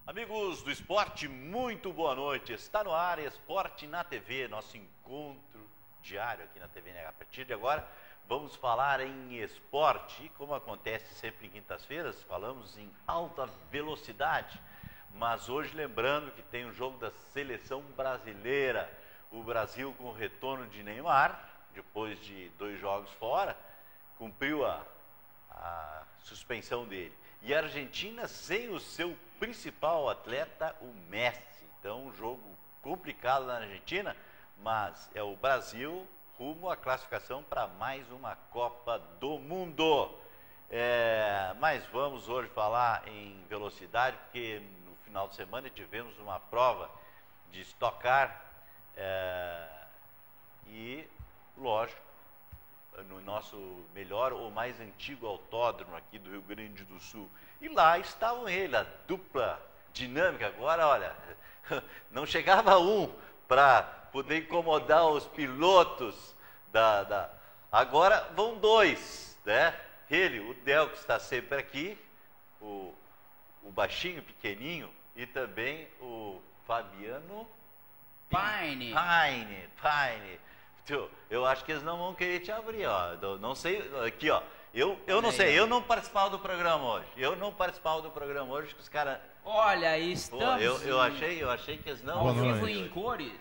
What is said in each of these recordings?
Amigos do esporte, muito boa noite. Está no ar Esporte na TV, nosso encontro diário aqui na TV NH. A partir de agora, vamos falar em esporte. E como acontece sempre em quintas-feiras, falamos em alta velocidade. Mas hoje, lembrando que tem o jogo da seleção brasileira. O Brasil, com o retorno de Neymar, depois de 2 jogos fora, cumpriu a suspensão dele. E a Argentina sem o seu principal atleta, o Messi. Então, um jogo complicado na Argentina, mas é o Brasil rumo à classificação para mais uma Copa do Mundo. Mas vamos hoje falar em velocidade, porque no final de semana tivemos uma prova de Stock Car e, lógico, no nosso melhor ou mais antigo autódromo aqui do Rio Grande do Sul. E lá estavam eles, a dupla dinâmica. Agora, olha, não chegava um para poder incomodar os pilotos Agora vão 2, né? Ele, o Del, que está sempre aqui, o baixinho, pequenininho, e também o Fabiano Paine. Eu acho que eles não vão querer te abrir, ó. Eu não sei, aqui, ó. Eu não sei, eu não participava do programa hoje. Que os caras... Olha, estamos... Eu achei que eles não... Ao vivo em cores.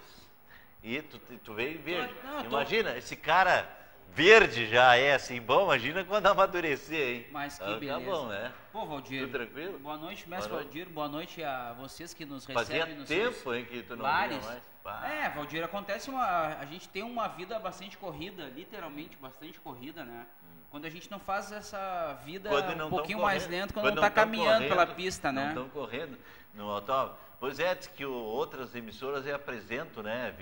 E tu veio verde. Imagina, esse cara verde já é assim bom, imagina quando amadurecer, hein? Mas que beleza. Tá bom, né? Pô, Valdir. Tudo tranquilo? Boa noite, mestre Valdir. Boa noite a vocês que nos recebem. Fazia tempo, hein, que tu não vinha mais. Valdir, acontece a gente tem uma vida bastante corrida, literalmente bastante corrida, né? Quando a gente não faz essa vida um pouquinho mais lenta, quando não está caminhando pela pista, né? Não estão correndo no autódromo. Pois é, diz que outras emissoras apresentam, né?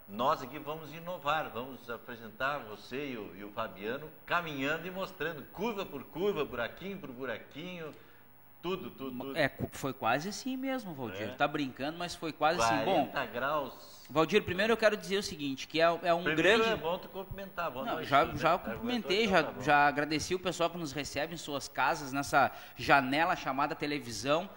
Nós aqui vamos inovar, vamos apresentar você e o Fabiano caminhando e mostrando curva por curva, buraquinho por buraquinho, tudo. Foi quase assim mesmo, Valdir. Tá brincando, mas foi quase assim. Bom, 40 graus. Valdir, primeiro eu quero dizer o seguinte, que é um primeiro grande... é bom tu cumprimentar. Já cumprimentei, já agradeci o pessoal que nos recebe em suas casas, nessa janela chamada televisão.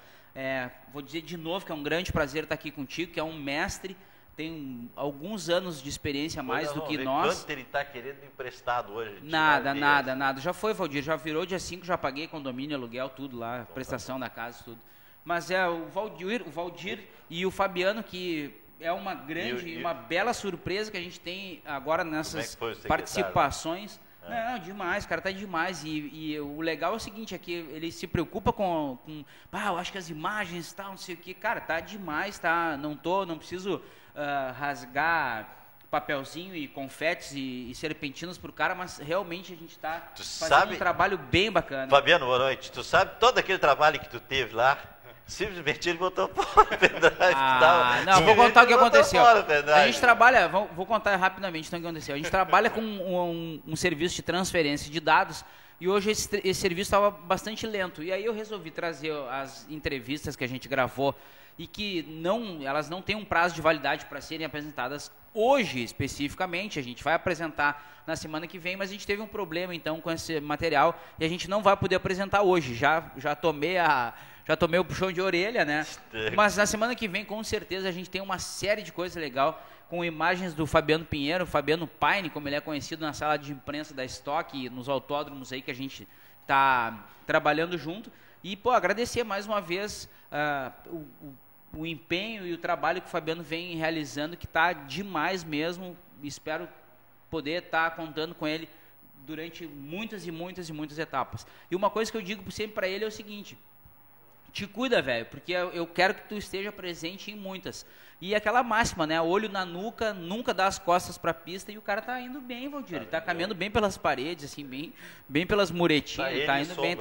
Vou dizer de novo que é um grande prazer estar aqui contigo, que é um mestre, tem alguns anos de experiência a mais do que nós. Quanto ele está querendo emprestado hoje? Nada. Já foi, Valdir, já virou dia 5, já paguei condomínio, aluguel, tudo lá, prestação da casa, tudo. Mas o Valdir e o Fabiano, que é uma grande, uma bela surpresa que a gente tem agora nessas participações. Não, demais, cara, tá demais. E o legal é o seguinte, é que ele se preocupa com eu acho que as imagens, tal, não sei o que, cara, tá demais, tá? Não preciso rasgar papelzinho e confetes e serpentinas pro cara, mas realmente a gente tá fazendo um trabalho bem bacana. Fabiano, boa noite. Tu sabe todo aquele trabalho que tu teve lá? Simplesmente ele botou fora o pendrive. Não, vou contar o que aconteceu. A gente trabalha, vou contar rapidamente então o que aconteceu. A gente trabalha com um serviço de transferência de dados e hoje esse serviço estava bastante lento. E aí eu resolvi trazer as entrevistas que a gente gravou e que elas não têm um prazo de validade para serem apresentadas hoje especificamente. A gente vai apresentar na semana que vem, mas a gente teve um problema então com esse material e a gente não vai poder apresentar hoje. Já tomei o puxão de orelha, né? Mas na semana que vem, com certeza, a gente tem uma série de coisas legal com imagens do Fabiano Pinheiro, Fabiano Paine, como ele é conhecido na sala de imprensa da Stock e nos autódromos aí que a gente está trabalhando junto. E, agradecer mais uma vez o empenho e o trabalho que o Fabiano vem realizando, que está demais mesmo. Espero poder estar contando com ele durante muitas e muitas e muitas etapas. E uma coisa que eu digo sempre para ele é o seguinte: te cuida, velho, porque eu quero que tu esteja presente em muitas. E aquela máxima, né? Olho na nuca, nunca dá as costas pra pista, e o cara tá indo bem, Valdir. Ele tá caminhando bem pelas paredes, assim, bem pelas muretinhas, tá indo bem.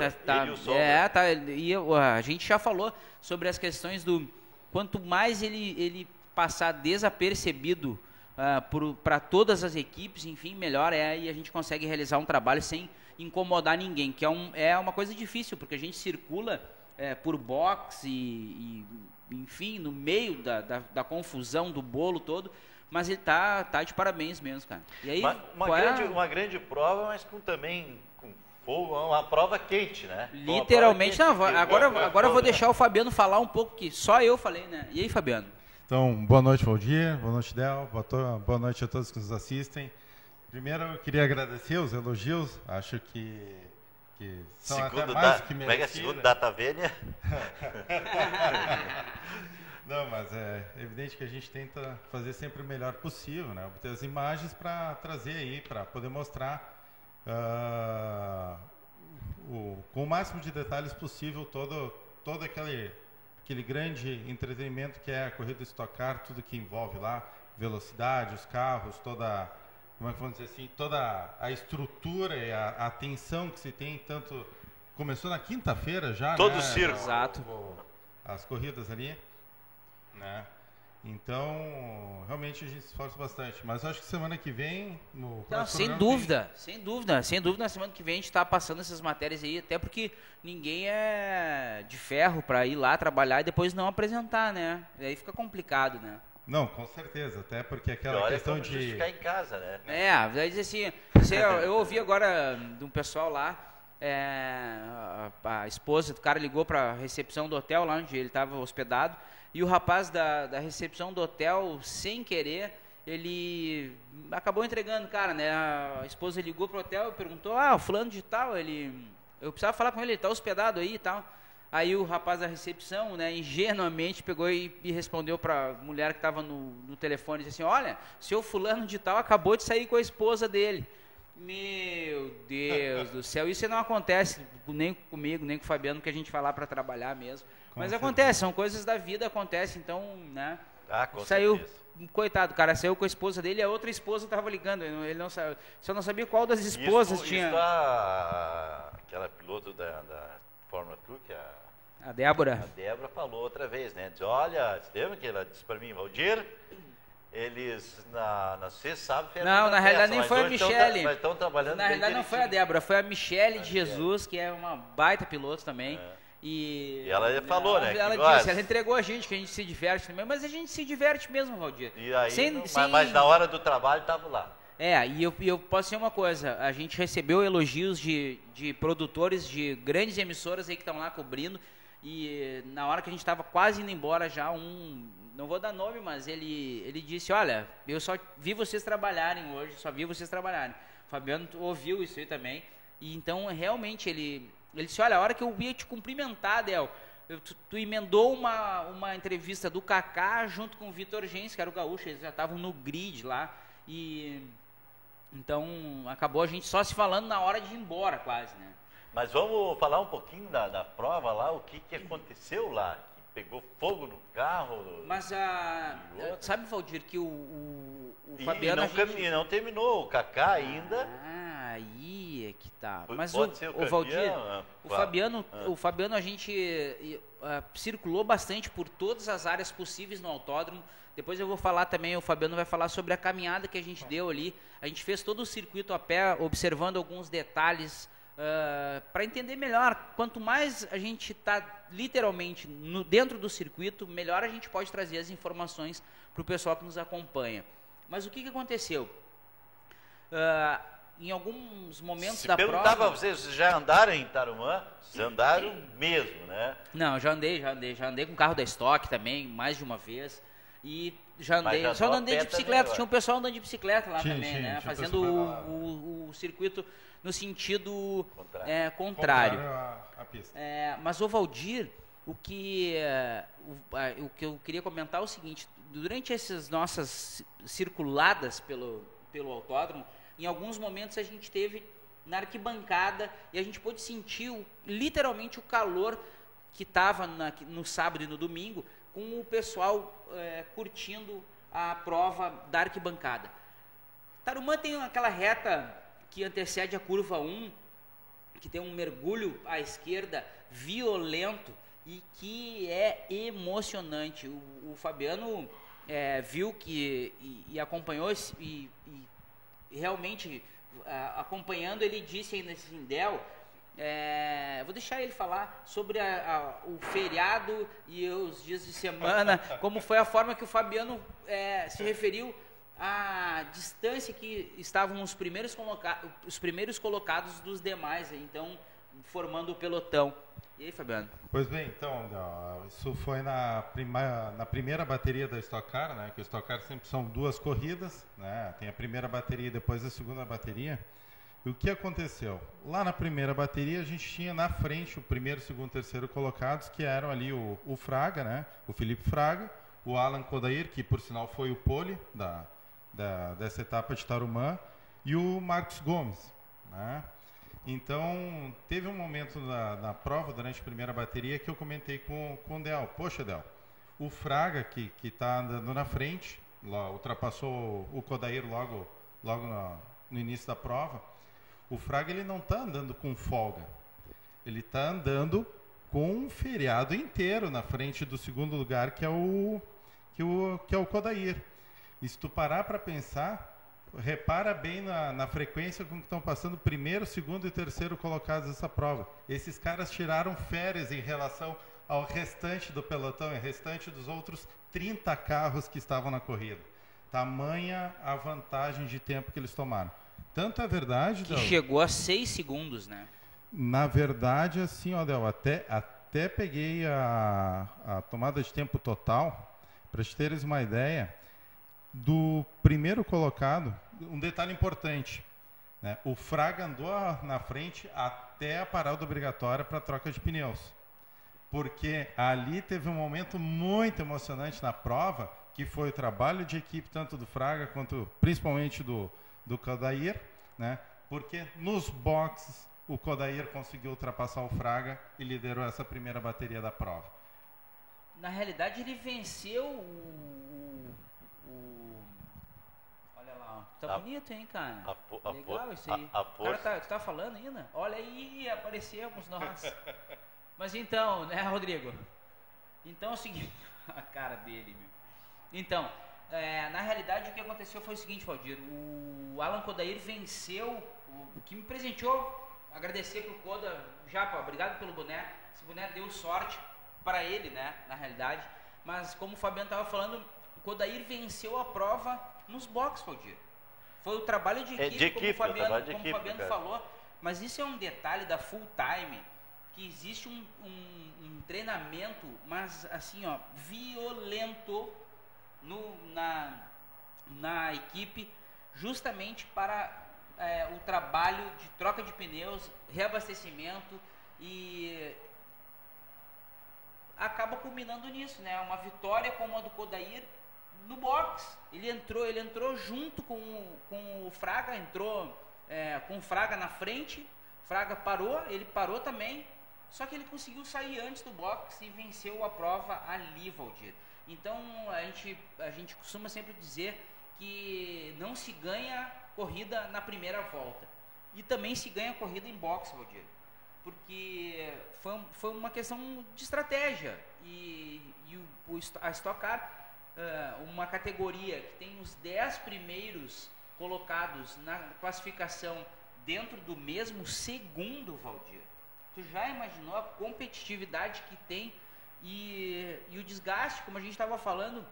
E a gente já falou sobre as questões do quanto mais ele passar desapercebido para todas as equipes, enfim, melhor e a gente consegue realizar um trabalho sem incomodar ninguém, que é uma coisa difícil, porque a gente circula por box enfim, no meio da confusão do bolo todo, mas ele tá de parabéns mesmo, cara. E aí, uma grande prova, mas também com fogo, uma prova quente, né? Literalmente, quente, não, agora eu vou deixar o Fabiano falar um pouco, que só eu falei, né? E aí, Fabiano? Então, boa noite, Valdir, boa noite, Del, boa noite a todos que nos assistem. Primeiro, eu queria agradecer os elogios, acho que são segundo até mais que merecido. Como é que é segundo Data Vênia? Não, mas é evidente que a gente tenta fazer sempre o melhor possível, né? Obter as imagens para trazer aí, para poder mostrar com o máximo de detalhes possível todo aquele grande entretenimento que é a corrida Stock Car, tudo que envolve lá, velocidade, os carros, como é que vamos dizer assim, toda a estrutura e a atenção que se tem, tanto começou na quinta-feira já, todo né? O circo, exato, as corridas ali, né? Então, realmente a gente se esforça bastante, mas acho que semana que vem sem dúvida, na semana que vem a gente está passando essas matérias aí, até porque ninguém é de ferro para ir lá trabalhar e depois não apresentar, né? E aí fica complicado, né? Não, com certeza, até porque aquela questão de ficar em casa, né? Vai dizer assim, eu ouvi agora de um pessoal lá, a esposa do cara ligou para a recepção do hotel lá onde ele estava hospedado, e o rapaz da recepção do hotel, sem querer, ele acabou entregando, cara, né? A esposa ligou pro hotel e perguntou, o fulano de tal, eu precisava falar com ele tá hospedado aí e tal. Aí o rapaz da recepção, né, ingenuamente pegou e respondeu para a mulher que estava no telefone, disse assim, olha, seu fulano de tal acabou de sair com a esposa dele. Meu Deus do céu, isso não acontece nem comigo, nem com o Fabiano, que a gente vai lá para trabalhar mesmo. Mas acontece, são coisas da vida, acontece, então, né, saiu, certeza. Coitado, cara, saiu com a esposa dele e a outra esposa estava ligando, ele não sabia, só não sabia qual das esposas tinha. Aquela piloto da Fórmula Truck, a Débora. A Débora falou outra vez, né? Diz, olha, você lembra que ela disse para mim, Valdir, eles na sexta, sábado... Não, na realidade nem foi a Michele. Mas estão trabalhando na realidade não foi a Débora, foi a Michele de Jesus, que é uma baita piloto também. E ela falou, né? Ela disse, ela entregou a gente, que a gente se diverte também, mas a gente se diverte mesmo, Valdir. E aí, mas na hora do trabalho estava lá. E eu posso dizer uma coisa, a gente recebeu elogios de produtores de grandes emissoras aí que estão lá cobrindo, e na hora que a gente estava quase indo embora já, não vou dar nome, mas ele disse, olha, eu só vi vocês trabalharem hoje, só vi vocês trabalharem. O Fabiano ouviu isso aí também, e então realmente ele disse, olha, a hora que eu ia te cumprimentar, Del, tu emendou uma entrevista do Kaká junto com o Vitor Gens, que era o gaúcho, eles já estavam no grid lá, e então acabou a gente só se falando na hora de ir embora quase, né? Mas vamos falar um pouquinho da prova lá, o que aconteceu lá, que pegou fogo no carro. Mas sabe, Valdir, que o Fabiano... E não terminou, o Kaká ainda... Aí é que tá. Mas o Valdir, o Fabiano a gente circulou bastante por todas as áreas possíveis no autódromo. Depois eu vou falar também, o Fabiano vai falar sobre a caminhada que a gente deu ali. A gente fez todo o circuito a pé, observando alguns detalhes, para entender melhor. Quanto mais a gente está literalmente dentro do circuito, melhor a gente pode trazer as informações para o pessoal que nos acompanha. Mas o que aconteceu? Em alguns momentos da prova... Se perguntava, vocês já andaram em Tarumã? Vocês andaram mesmo, né? Não, já andei com o carro da Stock também, mais de uma vez. E já andei, só não andei de bicicleta, tinha um pessoal andando de bicicleta lá também, né? Fazendo o circuito no sentido contrário. À pista. Mas o Valdir, o que eu queria comentar é o seguinte, durante essas nossas circuladas pelo autódromo, em alguns momentos a gente teve na arquibancada e a gente pôde sentir literalmente o calor que estava no sábado e no domingo, com o pessoal curtindo a prova da arquibancada. Tarumã tem aquela reta que antecede a curva 1, que tem um mergulho à esquerda violento e que é emocionante. O Fabiano viu que e acompanhou e realmente acompanhando, ele disse ainda assim, Del, vou deixar ele falar sobre o feriado e os dias de semana, como foi a forma que o Fabiano se referiu à distância que estavam os primeiros colocados dos demais, então formando o pelotão. E aí, Fabiano? Pois bem, então, isso foi na primeira bateria da Stock Car, né? Que o Stock Car sempre são 2 corridas, né? Tem a primeira bateria e depois a segunda bateria. E o que aconteceu? Lá na primeira bateria a gente tinha na frente o primeiro, segundo, terceiro colocados, que eram ali o Fraga, né? O Felipe Fraga, o Alan Kodair, que por sinal foi o pole dessa etapa de Tarumã, e o Marcos Gomes, né? Então, teve um momento na prova, durante a primeira bateria, que eu comentei com o Del. Poxa, Del, o Fraga, que está andando na frente, ultrapassou o Kodair logo no início da prova, o Fraga ele não está andando com folga. Ele está andando com um feriado inteiro na frente do segundo lugar, que é o Kodair. E se tu parar para pensar, repara bem na frequência com que estão passando o primeiro, segundo e terceiro colocados nessa prova. Esses caras tiraram férias em relação ao restante do pelotão, e restante dos outros 30 carros que estavam na corrida. Tamanha a vantagem de tempo que eles tomaram. Tanto é verdade, que Del, chegou a 6 segundos, né? Na verdade, assim, ó, Del, até peguei a tomada de tempo total, para te teres uma ideia. Do primeiro colocado, um detalhe importante, né? O Fraga andou na frente até a parada obrigatória para troca de pneus, porque ali teve um momento muito emocionante na prova, que foi o trabalho de equipe tanto do Fraga quanto principalmente do Kodair, né? Porque nos boxes o Kodair conseguiu ultrapassar o Fraga e liderou essa primeira bateria da prova. Na realidade ele venceu olha lá, ó. Tá bonito, hein, cara? Legal isso aí. O cara tá falando ainda? Olha aí, aparecemos nós. Mas então, né, Rodrigo? Então é o seguinte, a cara dele, meu. Então, na realidade o que aconteceu foi o seguinte, Valdir. O Alan Kodair venceu, o que me presenteou, agradecer pro Koda, Japa, obrigado pelo boné. Esse boné deu sorte para ele, né, na realidade. Mas como o Fabiano estava falando, o Kodair venceu a prova nos boxes, Valdir. Foi o trabalho de equipe, como o Fabiano falou. Mas isso é um detalhe da full time, que existe um treinamento, mas assim, ó, violento na equipe, justamente para o trabalho de troca de pneus, reabastecimento, e acaba culminando nisso, né? Uma vitória como a do Kodair no box. Ele entrou junto com o Fraga, entrou com o Fraga na frente. O Fraga parou, ele parou também, só que ele conseguiu sair antes do box e venceu a prova ali, Valdir. Então a gente costuma sempre dizer que não se ganha corrida na primeira volta, e também se ganha corrida em box, Valdir, porque foi uma questão de estratégia, e a Stock Car, uma categoria que tem os 10 primeiros colocados na classificação dentro do mesmo segundo, Valdir. Tu já imaginou a competitividade que tem e o desgaste, como a gente estava falando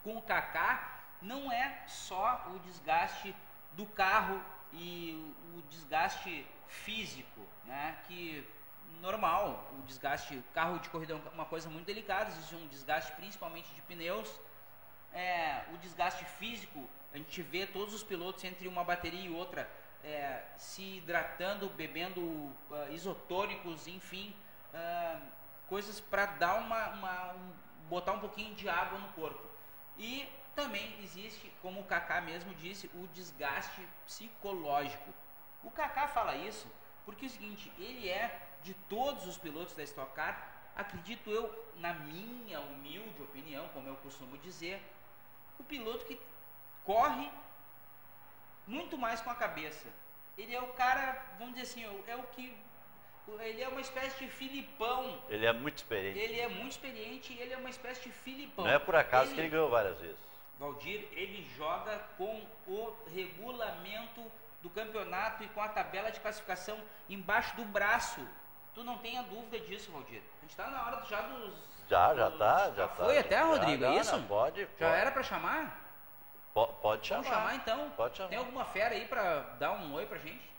com o Kaká, não é só o desgaste do carro e o desgaste físico, né? Que normal, o desgaste, carro de corrida é uma coisa muito delicada, existe um desgaste principalmente de pneus, o desgaste físico, a gente vê todos os pilotos entre uma bateria e outra se hidratando, bebendo isotônicos, enfim, coisas para dar botar um pouquinho de água no corpo. E também existe, como o Kaká mesmo disse, o desgaste psicológico. O Kaká fala isso porque é o seguinte, ele de todos os pilotos da Stock Car, acredito eu, na minha humilde opinião, como eu costumo dizer, o piloto que corre muito mais com a cabeça. Ele é o cara, vamos dizer assim, é o que Ele é uma espécie de Filipão. Ele é muito experiente. Ele é muito experiente e ele é uma espécie de Filipão. Não é por acaso que ele ganhou várias vezes. Valdir, ele joga com o regulamento do campeonato e com a tabela de classificação embaixo do braço. Tu não tenha dúvida disso, Valdir. A gente tá na hora já dos... Já tá. Foi até, Rodrigo, é isso? Pode. Já era pra chamar? Pode chamar. Vamos chamar então. Pode chamar. Tem alguma fera aí pra dar um oi pra gente?